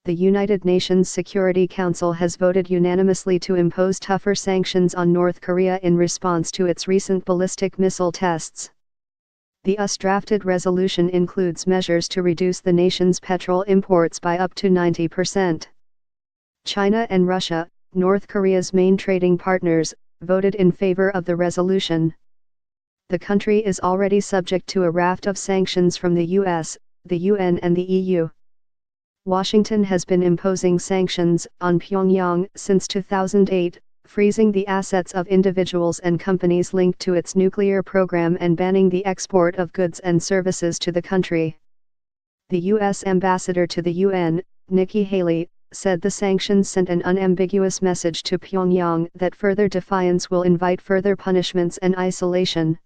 the United Nations Security Council has voted unanimously to impose tougher sanctions on North Korea in response to its recent ballistic missile tests. The US-drafted resolution includes measures to reduce the nation's petrol imports by up to 90%. China and Russia, North Korea's main trading partners, voted in favor of the resolution. The country is already subject to a raft of sanctions from the US, the UN and the EU. Washington has been imposing sanctions on Pyongyang since 2008, freezing the assets of individuals and companies linked to its nuclear program and banning the export of goods and services to the country. The U.S. ambassador to the UN, Nikki Haley, said the sanctions sent an unambiguous message to Pyongyang that further defiance will invite further punishments and isolation.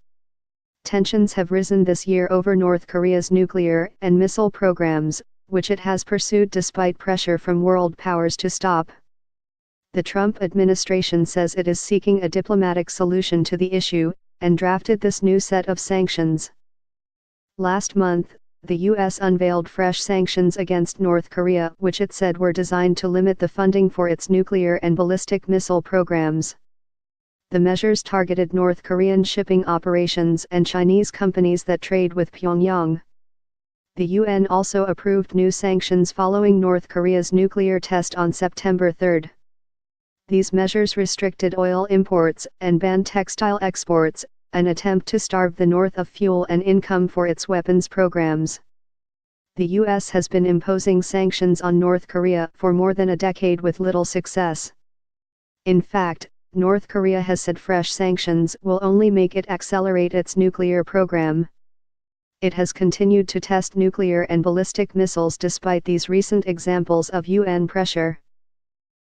Tensions have risen this year over North Korea's nuclear and missile programs, which it has pursued despite pressure from world powers to stop. The Trump administration says it is seeking a diplomatic solution to the issue, and drafted this new set of sanctions. Last month, the U.S. unveiled fresh sanctions against North Korea, which it said were designed to limit the funding for its nuclear and ballistic missile programs. The measures targeted North Korean shipping operations and Chinese companies that trade with Pyongyang. The UN also approved new sanctions following North Korea's nuclear test on September 3. These measures restricted oil imports and banned textile exports, an attempt to starve the North of fuel and income for its weapons programs. The U.S. has been imposing sanctions on North Korea for more than a decade with little success. In fact, North Korea has said fresh sanctions will only make it accelerate its nuclear program. It has continued to test nuclear and ballistic missiles despite these recent examples of UN pressure.